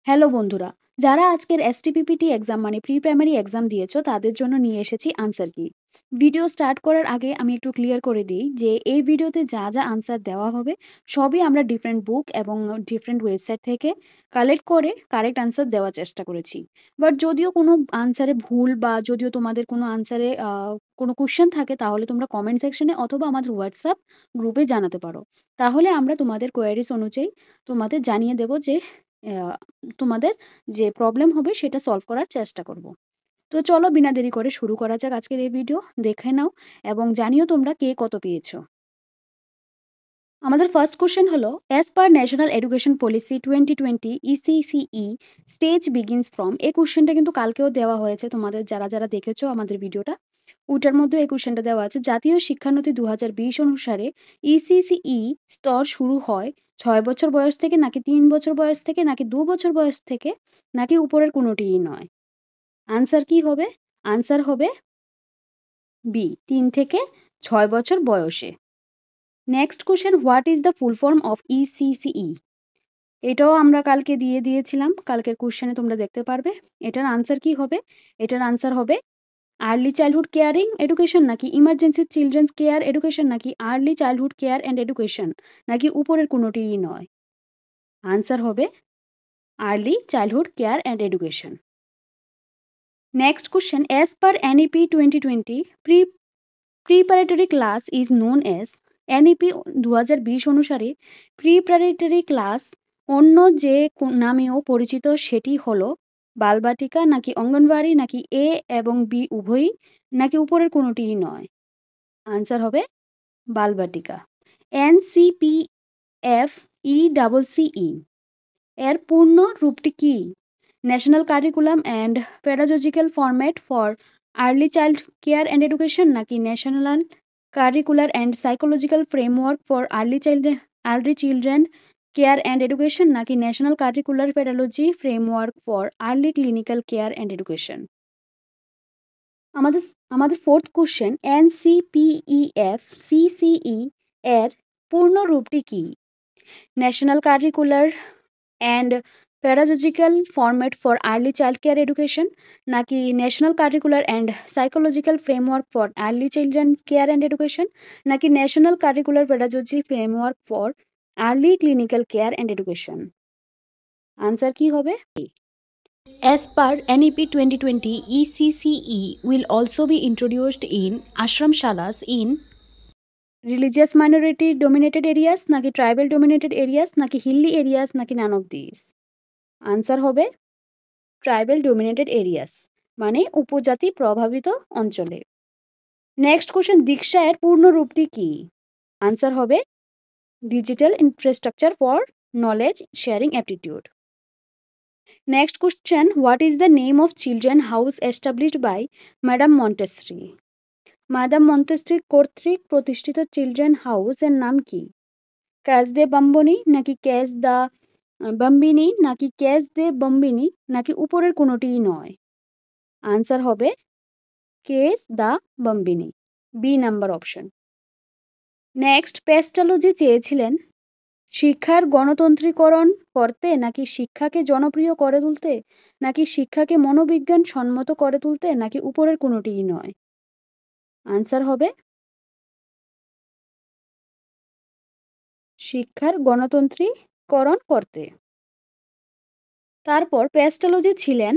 Hello বন্ধুরা, যারা আজকের এসটিপিপিটি এক্সাম মানে প্রি প্রাইমারি এক্সাম দিয়েছো তাদের জন্য নিয়ে এসেছি আনসার কি। ভিডিও স্টার্ট করার আগে আমি একটু ক্লিয়ার করে দিই যে এই ভিডিওতে যা যা আনসার দেওয়া হবে সবই আমরা ডিফারেন্ট বুক এবং ডিফারেন্ট ওয়েবসাইট থেকে কালেক্ট করে কারেক্ট আনসার দেওয়ার চেষ্টা করেছি। বাট যদিও কোনো আনসারে ভুল বা যদিও তোমাদের কোনো আনসারে কোনো কোশ্চেন থাকে তাহলে তোমরা কমেন্ট সেকশনে অথবা আমাদের হোয়াটসঅ্যাপ গ্রুপে জানাতে পারো। তাহলে আমরা তোমাদের কোয়ারিজ অনুযায়ী তোমাদের জানিয়ে দেবো যে আহ, তোমাদের যে প্রবলেম হবে সেটা সলভ করার চেষ্টা করব। তো চলো বিনা দেরি করে শুরু করা যাক আজকের এই ভিডিও। দেখে নাও এবং জানিও তোমরা কে কত পেয়েছো। আমাদের ফার্স্ট কোশ্চেন হলো, as per national education policy 2020 ECCE stage begins from. এই কোশ্চেনটা কিন্তু কালকেও দেওয়া হয়েছে তোমাদের, যারা যারা দেখেছো আমাদের ভিডিওটা ওটার মধ্যে এই কোশ্চেনটা দেওয়া আছে। জাতীয় শিক্ষানীতি 2020 অনুসারে ইসিসিই স্তর শুরু হয় 6 বছর বয়স থেকে নাকি 3 বছর বয়স থেকে নাকি 2 বছর বয়স থেকে নাকি উপরের কোনোটিই নয়। আনসার কি হবে? আনসার হবে বি, 3 থেকে 6 বছর বয়সে। Next question, what is the full form of ECCE? এটাও আমরা কালকে দিয়ে দিয়েছিলাম, কালকের কোশ্চেনে তোমরা দেখতে পারবে। এটার আনসার কি হবে? এটার আনসার হবে আর্লি চাইল্ডহুড কেয়ারিং এডুকেশন নাকি ইমার্জেন্সি চিলড্রেন্স কেয়ার এডুকেশন নাকি early childhood care and education নাকি উপরের কোনোটিই নয়। আনসার হবে early childhood care and education. Next question, as per NEP 2020 preparatory class is known as. NEP 2020 অনুসারে preparatory class অন্য যে নামেও পরিচিত সেটি হলো বালবাটিকা নাকি অঙ্গনওয়াড়ি নাকি এ এবং বি উভয়ই নাকি উপরের কোনোটিই নয়। আনসার হবে বালবাটিকা। এনসিপিএফ ইসিই এর পূর্ণ রূপটি কি? National curriculum and pedagogical format for early child care and education নাকি national curricular and psychological framework for early children care and education নাকি national curricular pedagogy framework for early clinical care and education. আমাদের আমাদের fourth question, এনসিপিইএফ CCE এর পূর্ণ রূপটি কি? National curricular and pedagogical format for early child care education নাকি national curricular and psychological framework for early children care and education নাকি national curricular pedagogy framework for early clinical care and education. Answer কি হবে? As per NEP 2020, ECCE will also be introduced in ashram shalas in religious minority dominated areas নাকি tribal dominated areas নাকি hilly areas নাকি none of these। Answer হবে tribal dominated areas মানে উপজাতি প্রভাবিত অঞ্চলে। নেক্সট কোশ্চেন, দীক্ষা এর পূর্ণ রূপটি কি? আনসার হবে digital infrastructure for knowledge sharing aptitude. Next question, what is the name of children house established bye madam Montessori? Madam Montessori কর্তৃক প্রতিষ্ঠিত চিলড্রেন হাউস এর নাম কি? ক্যাস দে বাম্বনি নাকি ক্যাস দা বাম্বিনি নাকি ক্যাস দে বম্বিনি নাকি উপরের কোনোটিই নয়। আনসার হবে কেস দা বম্বিনি, বি নাম্বার অপশন। নেক্সট, পেস্টালজি চেয়েছিলেন শিক্ষার গণতন্ত্রীকরণ করতে নাকি শিক্ষাকে জনপ্রিয় করে তুলতে নাকি শিক্ষাকে মনোবিজ্ঞান সম্মত করে তুলতে নাকি উপরের কোনোটিই নয়। আনসার হবে শিক্ষার গণতন্ত্রীকরণ করতে। তারপর পেস্টালজি ছিলেন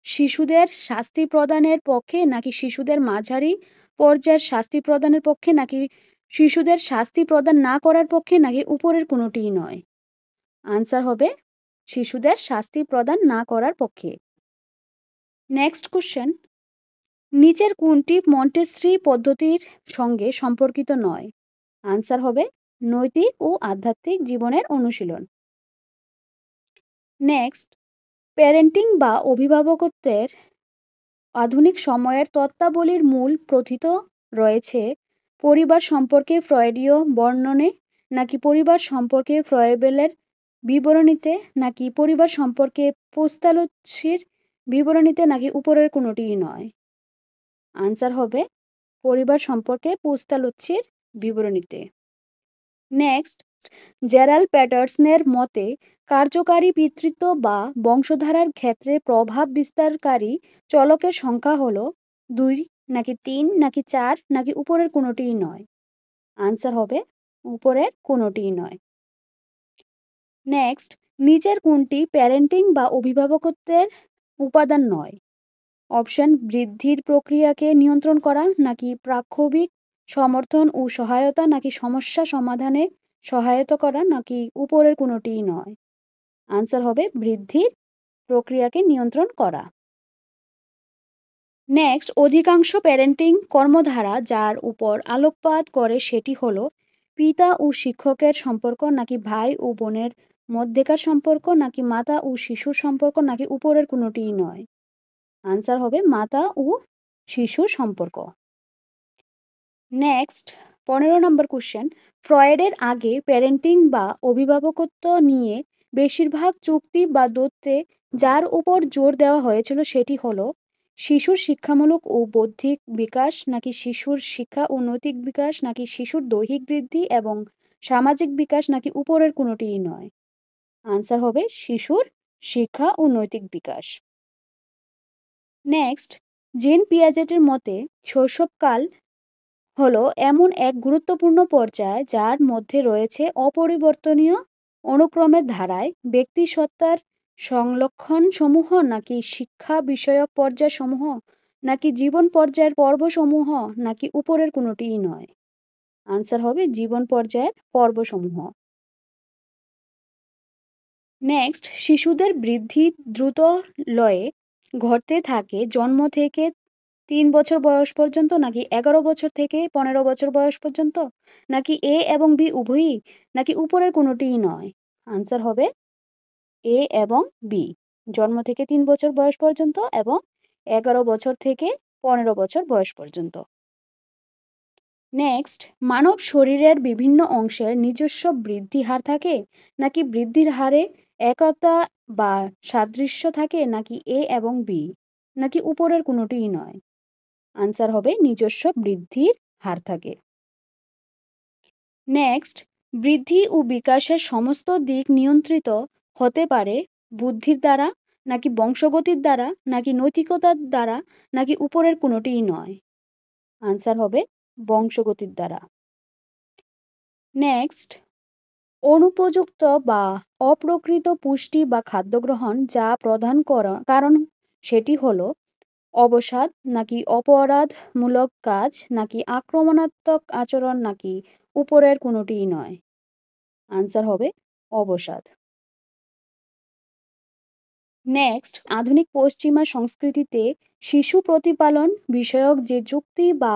শিশুদের শাস্তি প্রদানের পক্ষে নাকি শিশুদের মাঝারি পর্যায়ের শাস্তি প্রদানের পক্ষে নাকি শিশুদের শাস্তি প্রদান না করার পক্ষে নাকি উপরের কোনোটিই নয়। আনসার হবে শিশুদের শাস্তি প্রদান না করার পক্ষে। নেক্সট কোশ্চেন, নিচের কোনটি মন্টেসরি পদ্ধতির সঙ্গে সম্পর্কিত নয়? আনসার হবে নৈতিক ও আধ্যাত্মিক জীবনের অনুশীলন। নেক্সট, প্যারেন্টিং বা অভিভাবকত্বের আধুনিক সময়ের তত্ত্বাবলীর মূল প্রথিত রয়েছে পরিবার সম্পর্কে ফ্রয়েডীয় বর্ণনে নাকি পরিবার সম্পর্কে ফ্রয়েবেলের বিবরণীতে নাকি পরিবার সম্পর্কে পোস্তালোচ্ছির বিবরণীতে নাকি উপরের কোনোটিই নয়। আনসার হবে পরিবার সম্পর্কে পোস্তালোচ্ছির বিবরণীতে। নেক্সট, জেরাল্ড প্যাটারসনের মতে কার্যকারী পিতৃত্ব বা বংশধারার ক্ষেত্রে প্রভাব বিস্তারকারী চলকের সংখ্যা হলো 2 নাকি 3 নাকি 4 নাকি উপরের কোনোটিই নয়। আনসার হবে উপরের কোনোটিই নয়। নেক্সট, নিচের কোনটি প্যারেন্টিং বা অভিভাবকত্বের উপাদান নয়? অপশন বৃদ্ধির প্রক্রিয়াকে নিয়ন্ত্রণ করা নাকি প্রাক্ষবিক সমর্থন ও সহায়তা নাকি সমস্যা সমাধানে সহায়তা করা নাকি উপরের কোনোটিই নয়। আনসার হবে বৃদ্ধির প্রক্রিয়াকে নিয়ন্ত্রণ করা। নেক্সট, অধিকাংশ প্যারেন্টিং কর্মধারা যার উপর আলোকপাত করে সেটি হলো পিতা ও শিক্ষকের সম্পর্ক নাকি ভাই ও বোনের মধ্যেকার সম্পর্ক নাকি মাতা ও শিশুর সম্পর্ক নাকি উপরের কোনোটিই নয়। আনসার হবে মাতা ও শিশুর সম্পর্ক। নেক্সট, 15 নম্বর কোশ্চেন, ফ্রয়েডের আগে প্যারেন্টিং বা অভিভাবকত্ব নিয়ে বেশিরভাগ চুক্তি বা দত্তে যার উপর জোর দেওয়া হয়েছিল সেটি হলো শিশুর শিক্ষামূলক ও বৌদ্ধিক বিকাশ নাকি শিশুর শিক্ষা ও নৈতিক বিকাশ নাকি শিশুর দৈহিক বৃদ্ধি এবং সামাজিক বিকাশ নাকি উপরের কোনোটিই নয়। আনসার হবে শিশুর শিক্ষা ও নৈতিক বিকাশ। নেক্সট, জেন পিয়াজেটের মতে শৈশবকাল হলো এমন এক গুরুত্বপূর্ণ পর্যায় যার মধ্যে রয়েছে অপরিবর্তনীয় অনুক্রমের ধারায় ব্যক্তিসত্তার সংলক্ষণ সমূহ নাকি শিক্ষা বিষয়ক পর্যায় সমূহ নাকি জীবন পর্যায়ের পর্বসমূহ নাকি উপরের কোনোটিই নয়। আনসার হবে জীবন পর্যায়ের পর্বসমূহ। নেক্সট, শিশুদের বৃদ্ধি দ্রুত লয়ে ঘটতে থাকে জন্ম থেকে 3 বছর বয়স পর্যন্ত নাকি 11 বছর থেকে 15 বছর বয়স পর্যন্ত নাকি এ এবং বি উভয়ই নাকি উপরের কোনোটিই নয়। আনসার হবে এ এবং বি, জন্ম থেকে 3 বছর বয়স পর্যন্ত এবং 11 বছর থেকে 15 বছর বয়স পর্যন্ত। নেক্সট, মানব শরীরের বিভিন্ন অংশের নিজস্ব বৃদ্ধি হার থাকে নাকি বৃদ্ধির হারে একতা বা সাদৃশ্য থাকে নাকি এ এবং বি নাকি উপরের কোনোটিই নয়। আনসার হবে নিজস্ব বৃদ্ধির হার থাকে। নেক্সট, বৃদ্ধি ও বিকাশের সমস্ত দিক নিয়ন্ত্রিত হতে পারে বুদ্ধির দ্বারা নাকি বংশগতির দ্বারা নাকি নৈতিকতার দ্বারা নাকি উপরের কোনোটিই নয়। আনসার হবে বংশগতির দ্বারা। নেক্সট, অনুপযুক্ত বা অপ্রকৃত পুষ্টি বা খাদ্য গ্রহণ যা প্রধান কারণ সেটি হলো অবসাদ নাকি অপরাধমূলক কাজ নাকি আক্রমণাত্মক আচরণ নাকি উপরের কোনোটিই নয়। আনসার হবে অবসাদ। নেক্সট, আধুনিক পশ্চিমা সংস্কৃতিতে শিশু প্রতিপালন বিষয়ক যে যুক্তি বা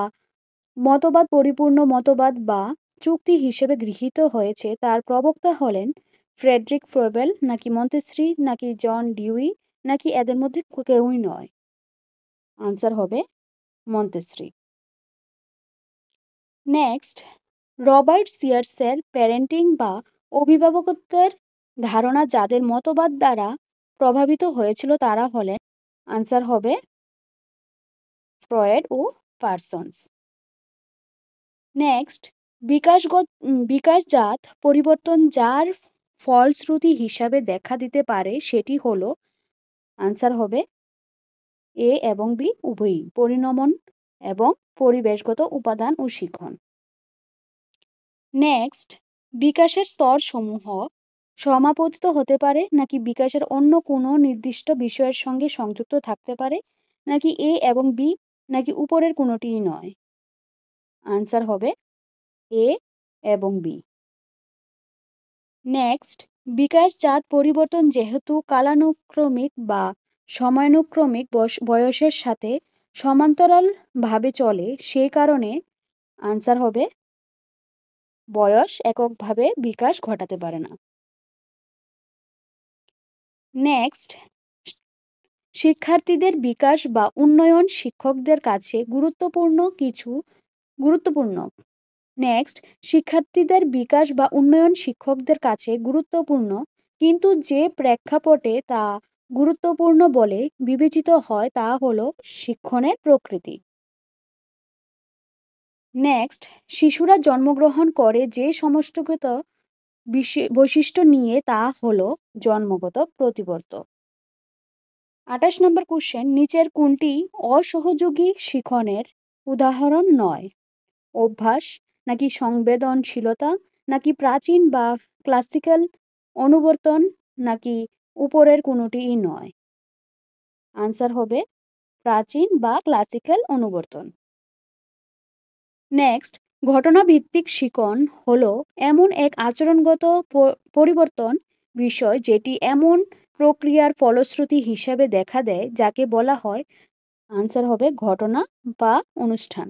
মতবাদ পরিপূর্ণ মতবাদ বা চুক্তি হিসেবে গৃহীত হয়েছে তার প্রবক্তা হলেন ফ্রেডরিক ফ্রোবেল নাকি মন্তেস্রি নাকি জন ডিউই নাকি এদের মধ্যে কেউই নয়। আনসার হবে মন্তেস্রি। নেক্সট, রবার্ট সিয়ার্সের প্যারেন্টিং বা অভিভাবকত্বের ধারণা যাদের মতবাদ দ্বারা প্রভাবিত হয়েছিল তারা হলেন। আনসার হবে ফ্রয়েড ও পারসন্স। নেক্সট, বিকাশজাত পরিবর্তন যার ফলশ্রুতি হিসাবে দেখা দিতে পারে সেটি হলো। আনসার হবে এ এবং বি উভয়ই, পরিণমন এবং পরিবেশগত উপাদান ও শিখন। নেক্সট, বিকাশের স্তরসমূহ সমাপতিত হতে পারে নাকি বিকাশের অন্য কোনো নির্দিষ্ট বিষয়ের সঙ্গে সংযুক্ত থাকতে পারে নাকি এ এবং বি নাকি উপরের কোনোটিই নয়। আনসার হবে এ এবং বি। নেক্সট, বিকাশজাত পরিবর্তন যেহেতু কালানুক্রমিক বা সময়ানুক্রমিক বয়সের সাথে সমান্তরালভাবে চলে সেই কারণে আনসার হবে বয়স এককভাবে বিকাশ ঘটাতে পারে না। নেক্সট, শিক্ষার্থীদের বিকাশ বা উন্নয়ন শিক্ষকদের কাছে গুরুত্বপূর্ণ। নেক্সট, শিক্ষার্থীদের বিকাশ বা উন্নয়ন শিক্ষকদের কাছে গুরুত্বপূর্ণ কিন্তু যে প্রেক্ষাপটে তা গুরুত্বপূর্ণ বলে বিবেচিত হয় তা হলো শিক্ষণের প্রকৃতি। নেক্সট, শিশুরা জন্মগ্রহণ করে যে সমষ্টিগত বৈশিষ্ট্য নিয়ে, তা হলো জন্মগত প্রতিবর্তক। 28 নম্বর কোশ্চেন, নিচের কোনটি অসহযোগী শিখনের উদাহরণ নয়? অভ্যাস, নাকি সংবেদনশীলতা, নাকি প্রাচীন বা ক্লাসিক্যাল অনুবর্তন, নাকি উপরের কোনোটিই নয়? আনসার হবে প্রাচীন বা ক্লাসিক্যাল অনুবর্তন। নেক্সট, ঘটনাভিত্তিক শিখন হলো এমন এক আচরণগত পরিবর্তন বিষয় যেটি এমন প্রক্রিয়ার ফলশ্রুতি হিসাবে দেখা দেয় যাকে বলা হয়, আনসার হবে ঘটনা বা অনুষ্ঠান।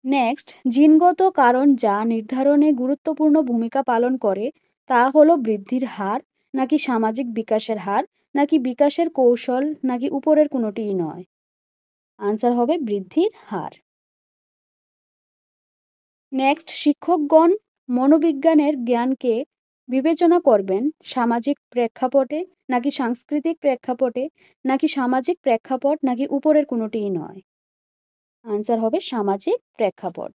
নেক্সট, জিনগত কারণ যা নির্ধারণে গুরুত্বপূর্ণ ভূমিকা পালন করে, তা হলো বৃদ্ধির হার, নাকি সামাজিক বিকাশের হার, নাকি বিকাশের কৌশল, নাকি উপরের কোনোটিই নয়? আনসার হবে বৃদ্ধির হার। নেক্সট, শিক্ষকগণ মনোবিজ্ঞানের জ্ঞানকে বিবেচনা করবেন সামাজিক প্রেক্ষাপটে, নাকি সাংস্কৃতিক প্রেক্ষাপটে, নাকি সামাজিক প্রেক্ষাপট, নাকি উপরের কোনোটিই নয়? আনসার হবে সামাজিক প্রেক্ষাপট।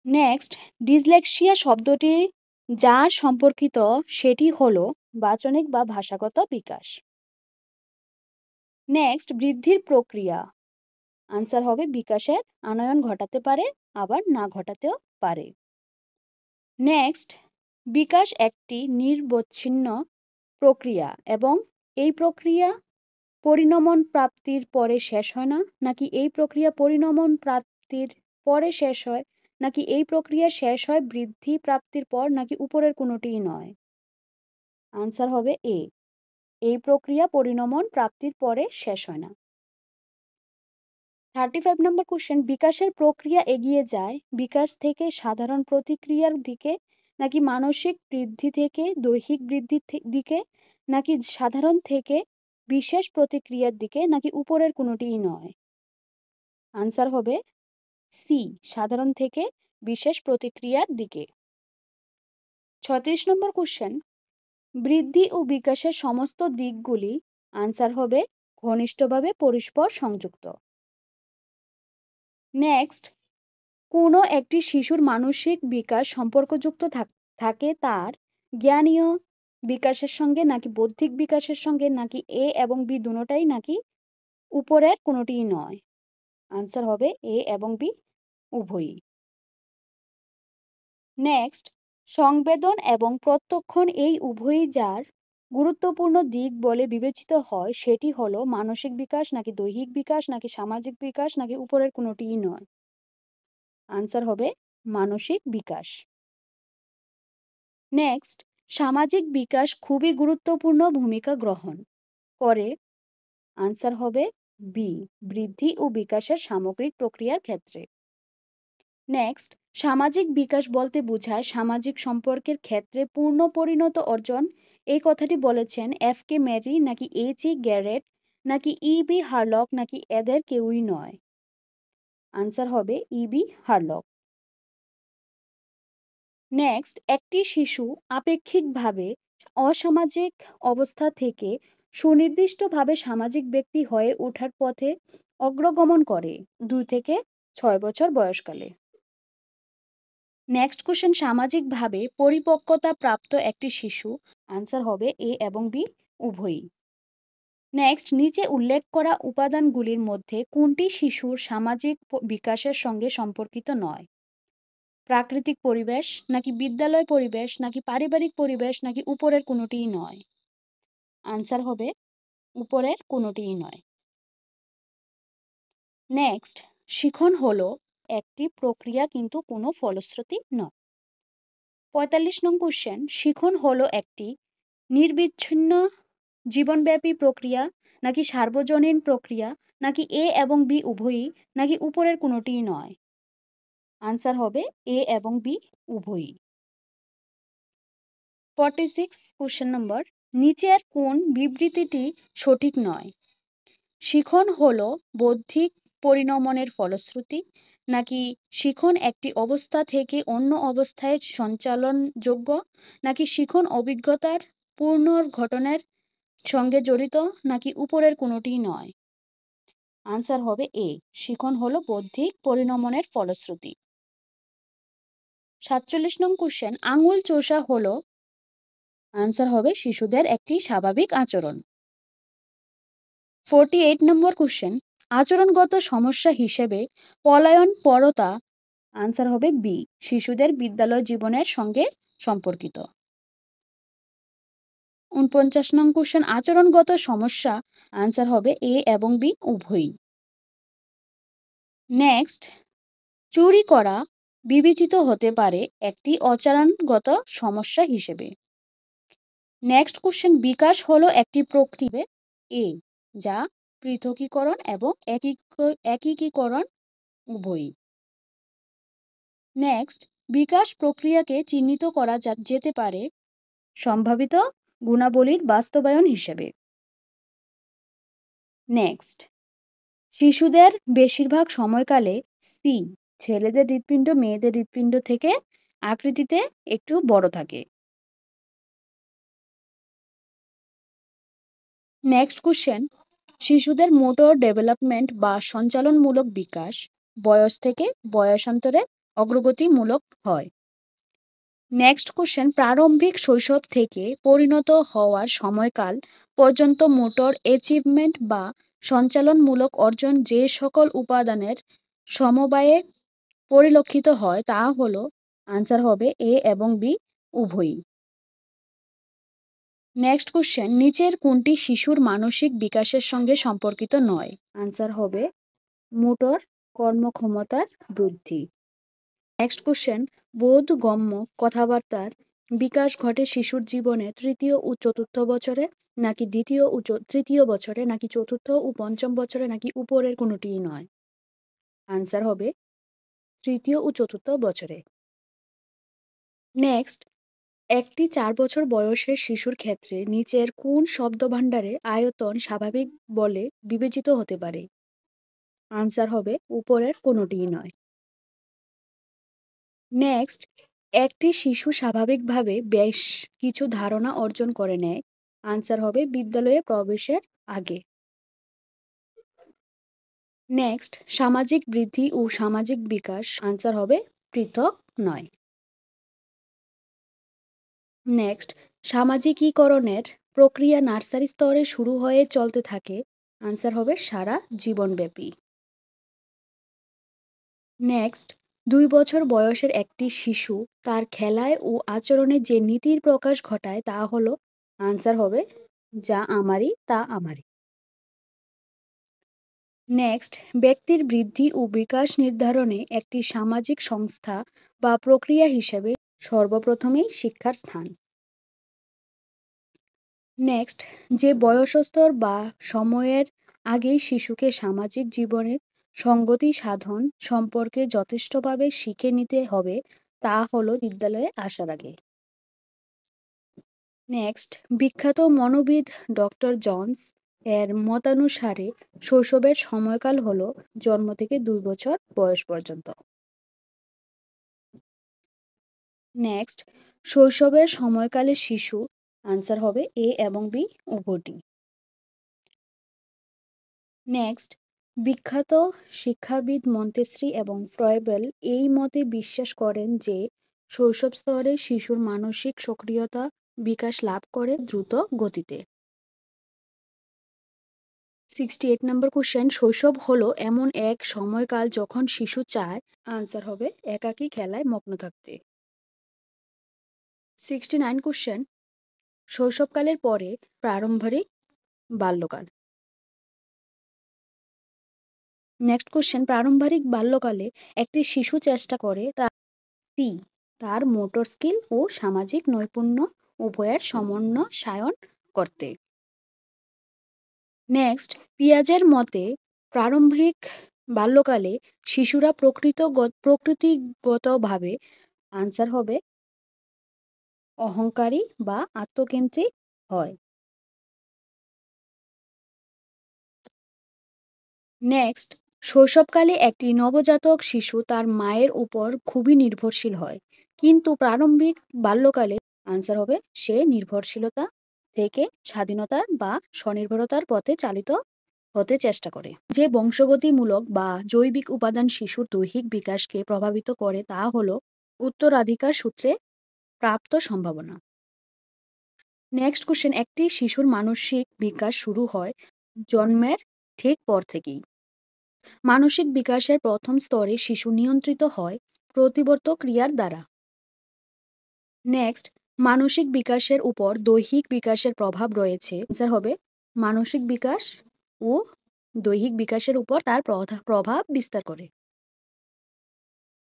নেক্সট, ডিসলেক্সিয়া শব্দটি যা সম্পর্কিত সেটি হলো বাচনিক বা ভাষাগত বিকাশ। নেক্সট, বৃদ্ধির প্রক্রিয়া, আনসার হবে বিকাশের আনয়ন ঘটাতে পারে, আবার না ঘটাতেও পারে। নেক্সট, বিকাশ একটি নিরবচ্ছিন্ন প্রক্রিয়া এবং এই প্রক্রিয়া পরিণমন প্রাপ্তির পরে শেষ হয় না, নাকি এই প্রক্রিয়া পরিণমন প্রাপ্তির পরে শেষ হয়, নাকি এই প্রক্রিয়া শেষ হয় বৃদ্ধি প্রাপ্তির পর, নাকি উপরের কোনোটিই নয়? আনসার হবে এ, এই প্রক্রিয়া পরিণমন প্রাপ্তির পরে শেষ হয় না। 35 নম্বর কোশ্চেন, বিকাশের প্রক্রিয়া এগিয়ে যায় বিকাশ থেকে সাধারণ প্রতিক্রিয়ার দিকে, নাকি মানসিক বৃদ্ধি থেকে দৈহিক বৃদ্ধির দিকে, নাকি সাধারণ থেকে বিশেষ প্রতিক্রিয়ার দিকে, নাকি উপরের কোনোটিই নয়? আনসার হবে সি, সাধারণ থেকে বিশেষ প্রতিক্রিয়ার দিকে। 36 নম্বর কোশ্চেন, বৃদ্ধি ও বিকাশের সমস্ত দিকগুলি, আনসার হবে ঘনিষ্ঠভাবে পরস্পর সংযুক্ত। নেক্সট, কোনো একটি শিশুর মানসিক বিকাশ সম্পর্কযুক্ত থাকে তার জ্ঞানীয় বিকাশের সঙ্গে, নাকি বৌদ্ধিক বিকাশের সঙ্গে, নাকি এ এবং বি দুটোটাই, নাকি উপরের কোনোটিই নয়? আনসার হবে এ এবং বি উভয়ই। নেক্সট, সংবেদন এবং প্রত্যক্ষণ এই উভয়ই যার গুরুত্বপূর্ণ দিক বলে বিবেচিত হয় সেটি হলো মানসিক বিকাশ, নাকি দৈহিক বিকাশ, নাকি সামাজিক বিকাশ, নাকি উপরের কোনোটিই নয়? আনসার হবে মানসিক বিকাশ। নেক্সট, সামাজিক বিকাশ খুবই গুরুত্বপূর্ণ ভূমিকা গ্রহণ করে, আনসার হবে বি, বৃদ্ধি ও বিকাশের সামগ্রিক প্রক্রিয়ার ক্ষেত্রে। নেক্সট, সামাজিক বিকাশ বলতে বোঝায় সামাজিক সম্পর্কের ক্ষেত্রে পূর্ণ পরিণত অর্জন, এই কথাটি বলেছেন এফ কে মেরি, নাকি এইচ ই গ্যারেট, নাকি ই বি হারলক, নাকি এদের কেউই নয়? আনসার হবে ই বি হারলক। নেক্সট, একটি শিশু আপেক্ষিকভাবে অসামাজিক অবস্থা থেকে সুনির্দিষ্টভাবে সামাজিক ব্যক্তি হয়ে ওঠার পথে অগ্রগমন করে 2 থেকে 6 বছর বয়সকালে। নেক্সট কোশ্চেন, সামাজিকভাবে পরিপক্কতা প্রাপ্ত একটি শিশু, আনসার হবে এ এবং বি উভয়ই। নেক্সট, নিচে উল্লেখ করা উপাদানগুলির মধ্যে কোনটি শিশুর সামাজিক বিকাশের সঙ্গে সম্পর্কিত নয়? প্রাকৃতিক পরিবেশ, নাকি বিদ্যালয় পরিবেশ, নাকি পারিবারিক পরিবেশ, নাকি উপরের কোনোটিই নয়? আনসার হবে উপরের কোনোটিই নয়। নেক্সট, শিখন হলো একটি প্রক্রিয়া কিন্তু কোনো ফলশ্রুতি নয়। 45 নং কোশ্চেন, শিখন হলো একটি নির্বিচ্ছিন্ন জীবনব্যাপী প্রক্রিয়া, নাকি সার্বজনীন প্রক্রিয়া, নাকি এ এবং বি উভয়ই, নাকি উপরের কোনোটিই নয়? আনসার হবে এ এবং বি উভয়ই। 46 কোশ্চেন নম্বর, নিচের কোন বিবৃতিটি সঠিক নয়? শিখন হলো বৌদ্ধিক পরিণমনের ফলশ্রুতি, নাকি শিখন একটি অবস্থা থেকে অন্য অবস্থায় সঞ্চালনযোগ্য, নাকি শিখন অভিজ্ঞতার পুনর্গঠনের সঙ্গে জড়িত, নাকি উপরের কোনোটিই নয়? আনসার হবে এ, শিখন হলো বৌদ্ধিক পরিণমনের ফলশ্রুতি। 47 নং কোশ্চেন, আঙুল চোষা হলো, আনসার হবে শিশুদের একটি স্বাভাবিক আচরণ। 48 নম্বর কোশ্চেন, আচরণগত সমস্যা হিসেবে পলায়নপরতা, আনসার হবে বি, শিশুদের বিদ্যালয় জীবনের সঙ্গে সম্পর্কিত। 49 নং কোশ্চেন, আচরণগত সমস্যা, আনসার হবে এ এবং বি উভয়ই। নেক্সট, চুরি করা বিবেচিত হতে পারে একটি আচরণগত সমস্যা হিসেবে। নেক্সট কোশ্চেন, বিকাশ হলো একটি প্রক্রিয়া এ, যা পৃথকীকরণ এবং একীকরণ উভয়ই। নেক্সট, বিকাশ প্রক্রিয়াকে চিহ্নিত করা যেতে পারে সম্ভাবিত গুণাবলীর বাস্তবায়ন হিসেবে। নেক্সট, শিশুদের বেশিরভাগ সময়কালে সি, ছেলেদের হৃৎপিণ্ড মেয়েদের হৃৎপিণ্ড থেকে আকৃতিতে একটু বড় থাকে। নেক্সট কোশ্চেন, শিশুদের মোটর ডেভেলপমেন্ট বা সঞ্চালনমূলক বিকাশ বয়স থেকে বয়সান্তরে অগ্রগতিমূলক হয়। নেক্সট কোশ্চেন, প্রারম্ভিক শৈশব থেকে পরিণত হওয়ার সময়কাল পর্যন্ত মোটর অ্যাচিভমেন্ট বা সঞ্চালনমূলক অর্জন যে সকল উপাদানের সমবায়ে পরিলক্ষিত হয় তা হলো, আনসার হবে এ এবং বি উভয়ই। নেক্সট কোশ্চেন, নিচের কোনটি শিশুর মানসিক বিকাশের সঙ্গে সম্পর্কিত নয়? আনসার হবে মোটর কর্মক্ষমতার বৃদ্ধি। নেক্সট কোশ্চেন, বোধগম্য কথাবার্তার বিকাশ ঘটে শিশুর জীবনে তৃতীয় ও চতুর্থ বছরে, নাকি তৃতীয় বছরে, নাকি চতুর্থ ও পঞ্চম বছরে, নাকি উপরের কোনোটিই নয়? আনসার হবে তৃতীয় ও চতুর্থ বছরে। নেক্সট, একটি 4 বছর বয়সের শিশুর ক্ষেত্রে নিচের কোন শব্দভাণ্ডারে আয়তন স্বাভাবিক বলে বিবেচিত হতে পারে? আনসার হবে উপরের কোনোটিই নয়। নেক্সট, একটি শিশু স্বাভাবিকভাবে বেশ কিছু ধারণা অর্জন করে নেয়, আনসার হবে বিদ্যালয়ে প্রবেশের আগে। নেক্সট, সামাজিক বৃদ্ধি ও সামাজিক বিকাশ, আনসার হবে পৃথক নয়। নেক্সট, সামাজিকীকরণের প্রক্রিয়া নার্সারি স্তরে শুরু হয়ে চলতে থাকে, আনসার হবে সারা জীবনব্যাপী। নেক্সট, 2 বছর বয়সের একটি শিশু তার খেলায় ও আচরণে যে নীতির প্রকাশ ঘটায় তা হলো, আনসার হবে যা আমারই তা আমারই। নেক্সট, ব্যক্তির বৃদ্ধি ও বিকাশ নির্ধারণে একটি সামাজিক সংস্থা বা প্রক্রিয়া হিসেবে সর্বপ্রথমেই শিক্ষার স্থান। নেক্সট, যে বয়সস্তর বা সময়ের আগেই শিশুকে সামাজিক জীবনের সঙ্গতি সাধন সম্পর্কে যথেষ্টভাবে শিখে নিতে হবে তা হলো বিদ্যালয়ে আসার আগে। নেক্সট, বিখ্যাত মনোবিদ ডক্টর জনস এর মতানুসারে শৈশবের সময়কাল হলো জন্ম থেকে 2 বছর বয়স পর্যন্ত। নেক্সট, শৈশবের সময়কালে শিশু, আনসার হবে এ এবং বি উভয়টি। নেক্সট, বিখ্যাত শিক্ষাবিদ মন্তেশ্রী এবং ফ্রয়েবেল এই মতে বিশ্বাস করেন যে শৈশব স্তরে শিশুর মানসিক সক্রিয়তা বিকাশ লাভ করে দ্রুত গতিতে। 68 নম্বর কোশ্চেন, শৈশব হলো এমন এক সময়কাল যখন শিশু চায়, আনসার হবে একাকী খেলায় মগ্ন থাকতে। 69 কোশ্চেন, শৈশবকালের পরে প্রারম্ভিক বাল্যকাল। নেক্সট কোশ্চেন, প্রারম্ভিক বাল্যকালে একটি শিশু চেষ্টা করে তার মোটর স্কিল ও সামাজিক নৈপুণ্য উভয়ের সমন্বয়ায়ন করতে। নেক্সট, পিয়াজের মতে প্রারম্ভিক বাল্যকালে শিশুরা প্রকৃতিগতভাবে, আনসার হবে অহংকারী বা আত্মকেন্দ্রিক হয়। নেক্সট, শৈশবকালে একটি নবজাতক শিশু তার মায়ের উপর খুবই নির্ভরশীল হয়, কিন্তু প্রারম্ভিক বাল্যকালে, আনসার হবে সে নির্ভরশীলতা থেকে স্বাধীনতার বা স্বনির্ভরতার পথে চালিত হতে চেষ্টা করে। যে বংশগতিমূলক বা জৈবিক উপাদান শিশুর দৈহিক বিকাশকে প্রভাবিত করে তা হলো, উত্তরাধিকার সূত্রে প্রাপ্ত সম্ভাবনা। নেক্সট কোশ্চেন, একটি শিশুর মানসিক বিকাশ শুরু হয় জন্মের ঠিক পর থেকেই। মানসিক বিকাশের প্রথম স্তরে শিশু নিয়ন্ত্রিত হয় প্রতিবর্ত ক্রিয়ার দ্বারা। নেক্সট, মানসিক বিকাশের উপর দৈহিক বিকাশের প্রভাব রয়েছে। অ্যান্সার হবে মানসিক বিকাশ ও দৈহিক বিকাশের উপর তার প্রভাব বিস্তার করে।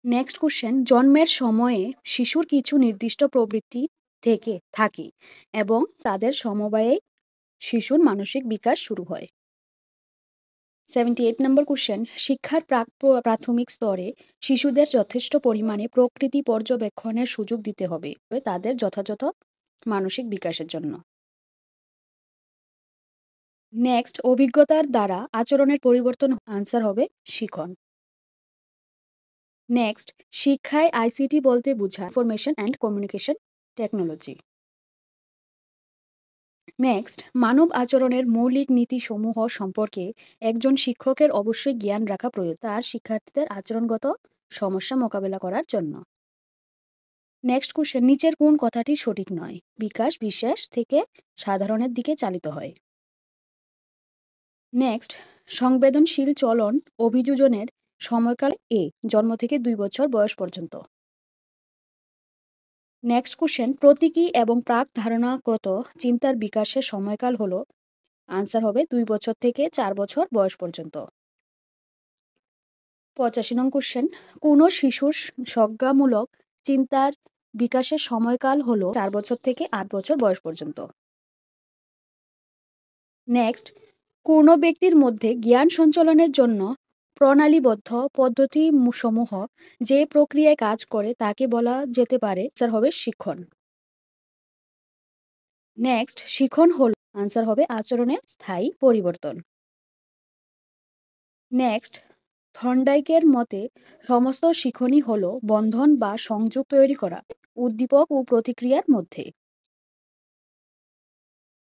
নেক্সট কোশ্চেন, জন্মের সময়ে শিশুর কিছু নির্দিষ্ট প্রবৃত্তি থেকে থাকে এবং তাদের সমবায়ে শিশুর মানসিক বিকাশ শুরু হয়। 78 নম্বর কোশ্চেন, শিক্ষার প্রাথমিক স্তরে শিশুদের যথেষ্ট পরিমাণে প্রকৃতি পর্যবেক্ষণের সুযোগ দিতে হবে তাদের যথাযথ মানসিক বিকাশের জন্য। নেক্সট, অভিজ্ঞতার দ্বারা আচরণের পরিবর্তন। আনসার হবে শিখন। নেক্সট, শিক্ষায় আইসিটি বলতে বোঝায় information and communication technology. Next, মানব আচরণের মৌলিক নীতিসমূহ সম্পর্কে একজন শিক্ষকের অবশ্যই জ্ঞান রাখা প্রয়োজন তার শিক্ষার্থীদের আচরণগত সমস্যা মোকাবেলা করার জন্য। নেক্সট কোশ্চেন, নিচের কোন কথাটি সঠিক নয়? বিকাশ বিশেষ থেকে সাধারণের দিকে চালিত হয়। নেক্সট, সংবেদনশীল চলন অভিযোজনের সময়কাল জন্ম থেকে 2 বছর বয়স পর্যন্ত। নেক্সট কোশ্চেন, প্রতীকী এবং প্রাক ধারণাগত চিন্তার বিকাশের সময়কাল হলো। আনসার হবে 2 বছর থেকে 4 বছর বয়স পর্যন্ত। 85 নং কোশ্চেন, কোন শিশুর সংজ্ঞামূলক চিন্তার বিকাশের সময়কাল হলো 4 বছর থেকে 8 বছর বয়স পর্যন্ত। নেক্সট, কোন ব্যক্তির মধ্যে জ্ঞান সঞ্চালনের জন্য প্রণালীবদ্ধ পদ্ধতি সমূহ যে প্রক্রিয়ায় কাজ করে তাকে বলা যেতে পারে। আনসার হবে শিখন। নেক্সট, শিখন হলো। আনসার হবে আচরণের স্থায়ী পরিবর্তন। নেক্সট, থর্নডাইকের মতে সমস্ত শিখনই হলো বন্ধন বা সংযোগ তৈরি করা উদ্দীপক ও প্রতিক্রিয়ার মধ্যে।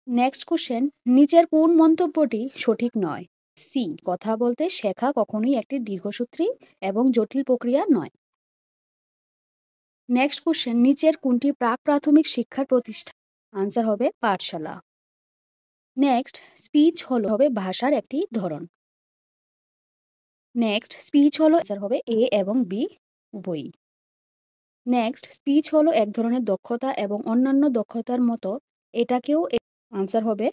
নেক্সট কোশ্চেন, নিচের কোন মন্তব্যটি সঠিক নয়? সি, কথা বলতে শেখা কখনোই একটি দীর্ঘসূত্রী এবং জটিল প্রক্রিয়া নয়। নেক্সট কোশ্চেন, নিচের কোনটি প্রাক প্রাথমিক শিক্ষার প্রতিষ্ঠান? আনসার হবে পাঠশালা। নেক্সট, স্পিচ হবে ভাষার একটি ধরন। নেক্সট, স্পিচ হলো। আনসার হবে এ এবং বি উভয়ই। নেক্সট, স্পিচ হলো এক ধরনের দক্ষতা এবং অন্যান্য দক্ষতার মতো এটাকেও। আনসার হবে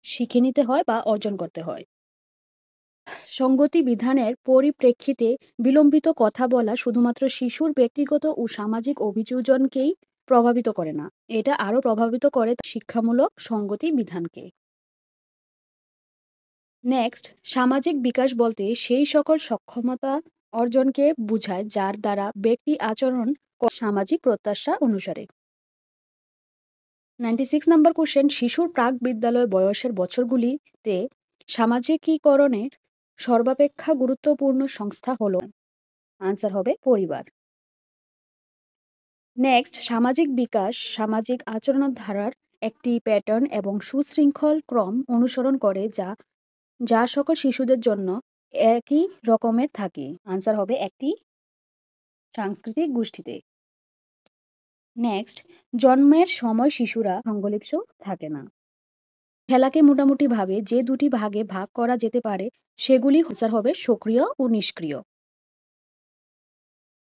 শিখে নিতে হয় বা অর্জন করতে হয়। সঙ্গতি বিধানের পরিপ্রেক্ষিতে বিলম্বিত কথা বলা শুধুমাত্র শিশুর ব্যক্তিগত ও সামাজিক অভিযোজনকেই প্রভাবিত করে না, এটা আরও প্রভাবিত করে শিক্ষামূলক সঙ্গতি বিধানকে। নেক্সট, সামাজিক বিকাশ বলতে সেই সকল সক্ষমতা অর্জনকে বোঝায় যার দ্বারা ব্যক্তি আচরণ সামাজিক প্রত্যাশা অনুসারে। 96 নম্বর কোশ্চেন, শিশুর প্রাক বিদ্যালয় বয়সের বছরগুলিতে সামাজিকীকরণের সর্বাপেক্ষা গুরুত্বপূর্ণ সংস্থা হলো। আনসার হবে পরিবার। নেক্সট, সামাজিক বিকাশ সামাজিক আচরণধারার একটি প্যাটার্ন এবং সুশৃঙ্খল ক্রম অনুসরণ করে যা যা সকল শিশুদের জন্য একই রকমের থাকে। আনসার হবে একটি সাংস্কৃতিক গোষ্ঠীতে। নেক্সট, জন্মের সময় শিশুরা সংলিপ্ত থাকে না। খেলাকে মোটামুটি ভাবে যে দুটি ভাগে ভাগ করা যেতে পারে সেগুলি আনসার হবে সক্রিয় ও নিষ্ক্রিয়।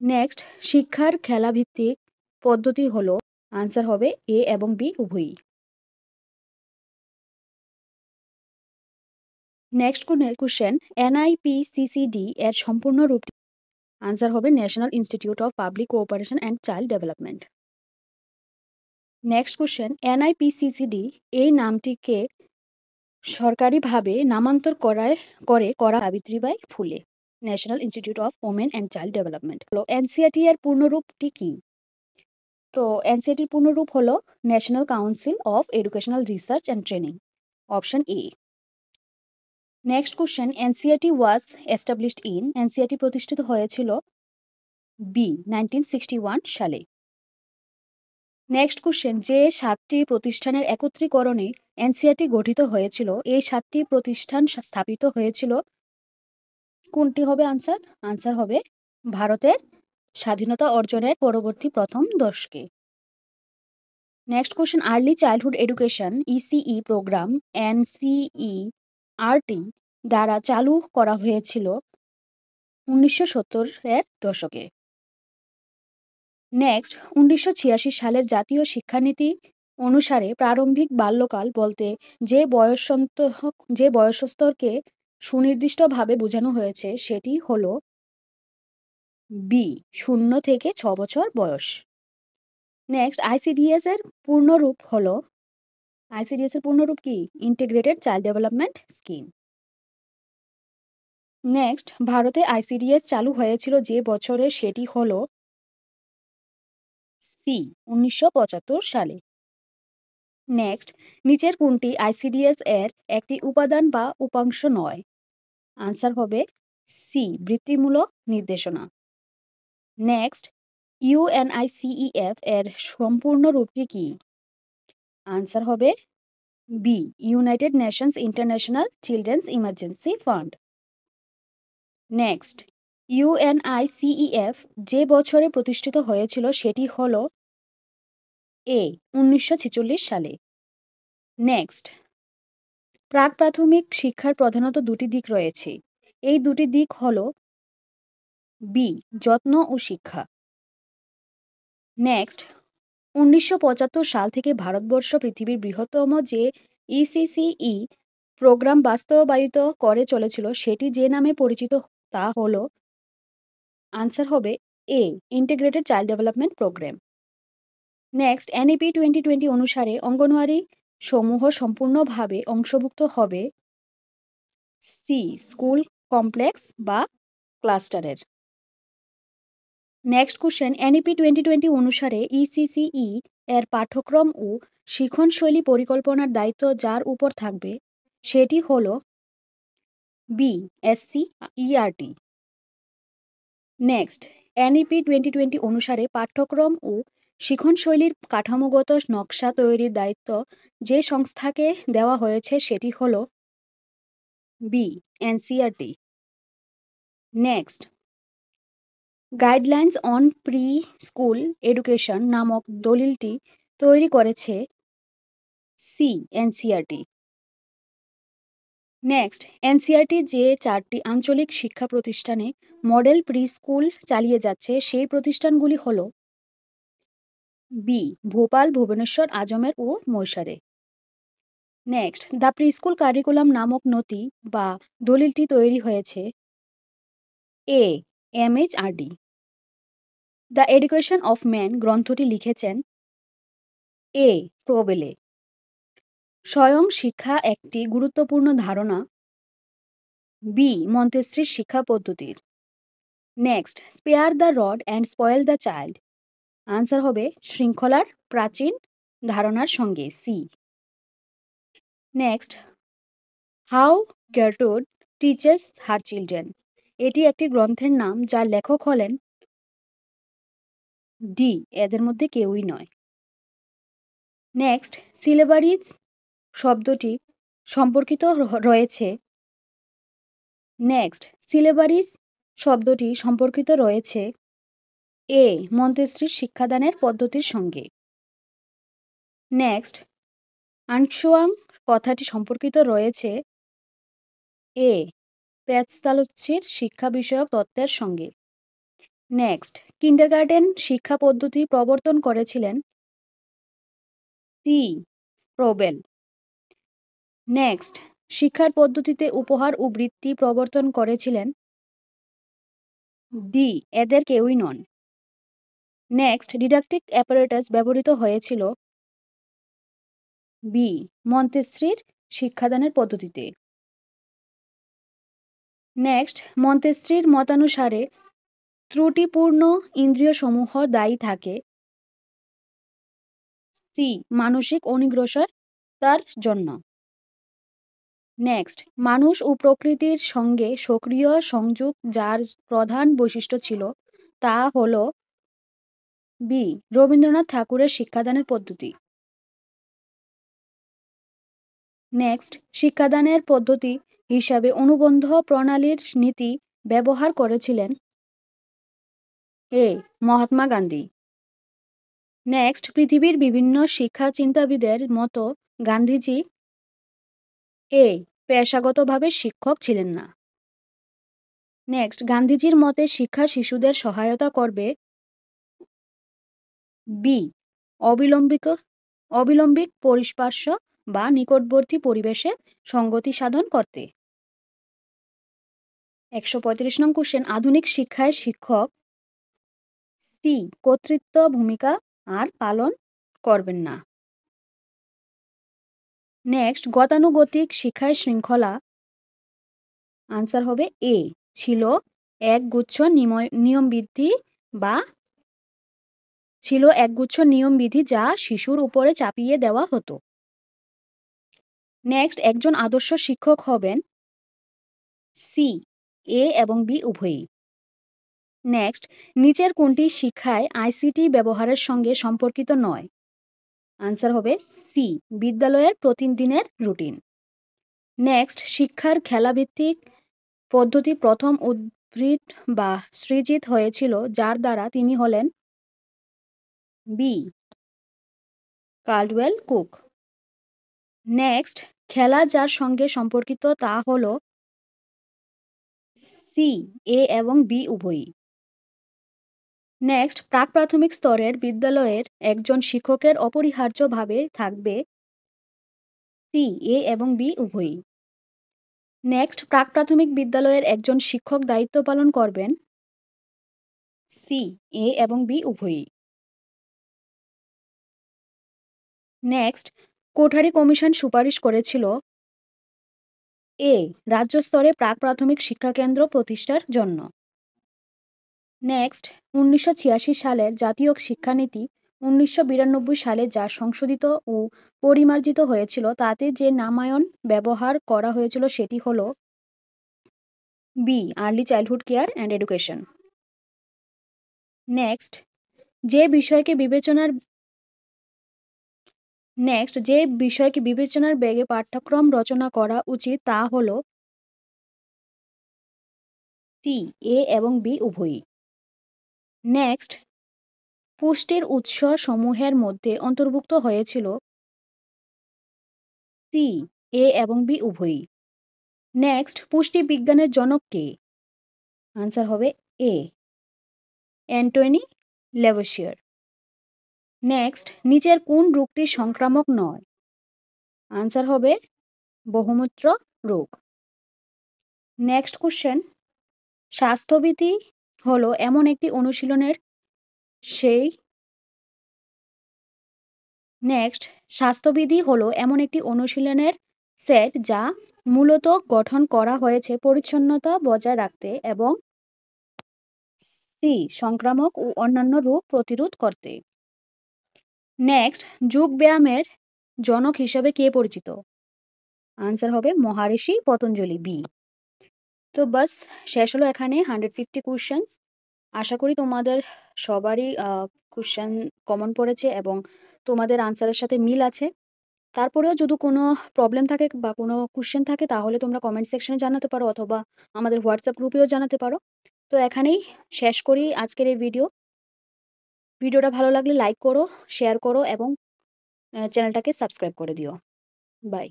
নেক্সট, শিক্ষার খেলাভিত্তিক পদ্ধতি হলো। আনসার হবে এ এবং বি উভয়ই। নেক্সট কোশ্চেন, NIPCCD এর সম্পূর্ণ রূপটি। আনসার হবে national institute of public cooperation and child development. Next question, NIPCCD এই নামটিকে সরকারিভাবে নামান্তর করা সাবিত্রীবাই ফুলে national institute of women and child development. NCERT এর পূর্ণরূপটি কি? তো NCERT এর পূর্ণরূপ হলো national council of educational research and training, option A. Next question, NCERT was established in. NCERT প্রতিষ্ঠিত হয়েছিল বি 1961 সালে। নেক্সট কোশ্চেন, যে 7টি প্রতিষ্ঠানের একত্রীকরণে NCERT গঠিত হয়েছিল এই 7টি প্রতিষ্ঠান স্থাপিত হয়েছিল কোনটি হবে আনসার? আনসার হবে ভারতের স্বাধীনতা অর্জনের পরবর্তী প্রথম দশকে। Next question, early childhood education ECE programme NCERT দ্বারা চালু করা হয়েছিল 1970-এর দশকে। নেক্সট, 1986 সালের জাতীয় শিক্ষানীতি অনুসারে প্রারম্ভিক বাল্যকাল বলতে যে বয়সস্তরকে সুনির্দিষ্টভাবে বোঝানো হয়েছে সেটি হল বি 0 থেকে 6 বছর বয়স। নেক্সট, আইসিডিএস এর পূর্ণরূপ কি? Integrated child development scheme. Next, ভারতে আইসিডিএস চালু হয়েছিল যে বছরে সেটি হল সি 1975 সালে। নেক্সট, নিচের কোনটি আইসিডিএস এর একটি উপাদান বা উপাংশ নয়? আনসার হবে সি বৃত্তিমূলক নির্দেশনা। নেক্সট, ইউএনআইসিইএফ এর সম্পূর্ণ রূপটি কি? আনসার হবে B United Nations International Children's Emergency Fund. Next, UNICEF যে বছরে প্রতিষ্ঠিত হয়েছিল সেটি হল এ 1946 সালে। নেক্সট, প্রাক প্রাথমিক শিক্ষার প্রধানত দুটি দিক রয়েছে, এই দুটি দিক হল বি যত্ন ও শিক্ষা। নেক্সট, 1975 সাল থেকে ভারতবর্ষ পৃথিবীর বৃহত্তম যে ইসিসিই প্রোগ্রাম বাস্তবায়িত করে চলেছিল সেটি যে নামে পরিচিত তা হল আনসার হবে A integrated child development programme. Next, NEP 2020 অনুসারে অঙ্গনওয়াড়ি সমূহ সম্পূর্ণভাবে অংশভুক্ত হবে সি স্কুল কমপ্লেক্স বা ক্লাস্টারের। নেক্সট কোশ্চেন, এনইপি 2020 অনুসারে ইসিসিই এর পাঠ্যক্রম ও শিক্ষণশৈলী পরিকল্পনার দায়িত্ব যার উপর থাকবে সেটি হল বি এসসিইআরটি। নেক্সট, এনইপি 2020 অনুসারে পাঠ্যক্রম ও শিক্ষণশৈলীর কাঠামোগত নকশা তৈরির দায়িত্ব যে সংস্থাকে দেওয়া হয়েছে সেটি হল B NCERT. Next, guidelines on pre school education নামক দলিলটি তৈরি করেছে সি এনসিইআরটি। নেক্সট, এনসিইআরটি যে 4টি আঞ্চলিক শিক্ষা প্রতিষ্ঠানে মডেল প্রি স্কুল চালিয়ে যাচ্ছে সেই প্রতিষ্ঠানগুলি হল বি ভোপাল, ভুবনেশ্বর, আজমের ও Mysore. Next, the pre school curriculum নামক নথি বা দলিলটি তৈরি হয়েছে A MHRD. The education of man গ্রন্থটি লিখেছেন এ প্রবেলে। স্বয়ং শিক্ষা একটি গুরুত্বপূর্ণ ধারণা বি মন্তেশ্রীর শিক্ষা পদ্ধতির। Next, spare the rod and spoil the child answer হবে শৃঙ্খলার প্রাচীন ধারণার সঙ্গে C. Next, how Gertrude teaches her children এটি একটি গ্রন্থের নাম যার লেখক হলেন ডি এদের মধ্যে কেউই নয়। নেক্সট, সিলেবারিজ শব্দটি সম্পর্কিত রয়েছে এ মন্তেশ্রীর শিক্ষাদানের পদ্ধতির সঙ্গে। নেক্সট, আনসুয়াং কথাটি সম্পর্কিত রয়েছে এ পেতসালচ্চির শিক্ষা বিষয়ক তত্ত্বের সঙ্গে। নেক্সট, কিন্ডারগার্টেন শিক্ষা পদ্ধতি প্রবর্তন করেছিলেন সি প্রবেল। নেক্সট, শিক্ষার পদ্ধতিতে উপহার ও বৃত্তি প্রবর্তন করেছিলেন ডি এদের কেউই নন। নেক্সট, ডিডাকটিক অ্যাপারেটাস ব্যবহৃত হয়েছিল বি মন্তেশ্রীর শিক্ষাদানের পদ্ধতিতে। নেক্সট, মন্তেশ্রীর মতানুসারে ত্রুটিপূর্ণ ইন্দ্রিয়সমূহ দায়ী থাকে সি মানসিক অনিগ্রসরতার জন্য। নেক্সট, মানুষ ও প্রকৃতির সঙ্গে সক্রিয় সংযোগ যার প্রধান বৈশিষ্ট্য ছিল তা হল বি রবীন্দ্রনাথ ঠাকুরের শিক্ষাদানের পদ্ধতি। নেক্সট, শিক্ষাদানের পদ্ধতি হিসাবে অনুবন্ধ প্রণালীর নীতি ব্যবহার করেছিলেন এ মহাত্মা গান্ধী। নেক্সট, পৃথিবীর বিভিন্ন শিক্ষা চিন্তাবিদের মতো গান্ধীজি এ পেশাগতভাবে শিক্ষক ছিলেন না। নেক্সট, গান্ধীজির মতে শিক্ষা শিশুদের সহায়তা করবে বি অবিলম্বিক পরিস্পর্শ বা নিকটবর্তী পরিবেশে সঙ্গতি সাধন করতে। ১৩৫ নং কোশ্চেন, আধুনিক শিক্ষায় শিক্ষক সি কর্তৃত্ব ভূমিকা আর পালন করবেন না। নেক্সট, গতানুগতিক শিক্ষায় শৃঙ্খলা আনসার হবে এ ছিল একগুচ্ছ নিয়মবিধি যা শিশুর উপরে চাপিয়ে দেওয়া হতো। নেক্সট, একজন আদর্শ শিক্ষক হবেন সি এ এবং বি উভয়ই। নেক্সট, নিচের কোনটি শিক্ষায় আইসিটি ব্যবহারের সঙ্গে সম্পর্কিত নয়? আনসার হবে সি বিদ্যালয়ের প্রতিদিনের রুটিন। নেক্সট, শিক্ষার খেলাভিত্তিক পদ্ধতি প্রথম উদ্ভিদ বা সৃজিত হয়েছিল যার দ্বারা তিনি হলেন বি কাল্ডওয়েল কুক। নেক্সট, খেলা যার সঙ্গে সম্পর্কিত তা হল সি এ এবং বি উভয়ই। নেক্সট, প্রাক প্রাথমিক স্তরের বিদ্যালয়ের একজন শিক্ষকের অপরিহার্যভাবে থাকবে সি এ এবং বি উভয়ই। নেক্সট, প্রাক প্রাথমিক বিদ্যালয়ের একজন শিক্ষক দায়িত্ব পালন করবেন সি এ এবং বি উভয়ই। নেক্সট, কোঠারি কমিশন সুপারিশ করেছিল এ রাজ্য স্তরে প্রাক প্রাথমিক শিক্ষাকেন্দ্র প্রতিষ্ঠার জন্য। নেক্সট, ১৯৮৬ সালের জাতীয় শিক্ষানীতি ১৯৯২ সালে যা সংশোধিত ও পরিমার্জিত হয়েছিল তাতে যে নামায়ণ ব্যবহার করা হয়েছিল সেটি হল B early childhood care and education. Next, যে বিষয়কে বিবেচনার বেগে পাঠ্যক্রম রচনা করা উচিত তা হল সি এ এবং বি উভয়ই। নেক্সট, পুষ্টির উৎস সমূহের মধ্যে অন্তর্ভুক্ত হয়েছিল সি এ এবং বি উভয়ই। নেক্সট, পুষ্টি বিজ্ঞানের জনক কে? আনসার হবে এ অ্যান্টনি ল্যাভোসিয়ার। নেক্সট, নিচের কোন রোগটি সংক্রামক নয়? আনসার হবে বহুমূত্র রোগ। নেক্সট কোশ্চেন, স্বাস্থ্যবিধি হলো এমন একটি অনুশীলনের সেট যা মূলত গঠন করা হয়েছে পরিচ্ছন্নতা বজায় রাখতে এবং সি সংক্রামক ও অন্যান্য রোগ প্রতিরোধ করতে। নেক্সট, যোগ ব্যায়ামের জনক হিসেবে কে পরিচিত? আনসার হবে মহারিষি পতঞ্জলি বি। তো বাস শেষ হলো এখানে 150 কোশ্চেন্স। আশা করি তোমাদের সবারই কোশ্চেন কমন পড়েছে এবং তোমাদের আনসারের সাথে মিল আছে। তারপরেও যদি কোনো প্রবলেম থাকে বা কোনো কোশ্চেন থাকে তাহলে তোমরা কমেন্ট সেকশনে জানাতে পারো অথবা আমাদের হোয়াটসঅ্যাপ গ্রুপেও জানাতে পারো। তো এখানেই শেষ করি আজকের এই ভিডিওটা ভালো লাগলে লাইক করো, শেয়ার করো এবং চ্যানেলটাকে সাবস্ক্রাইব করে দিও। বাই।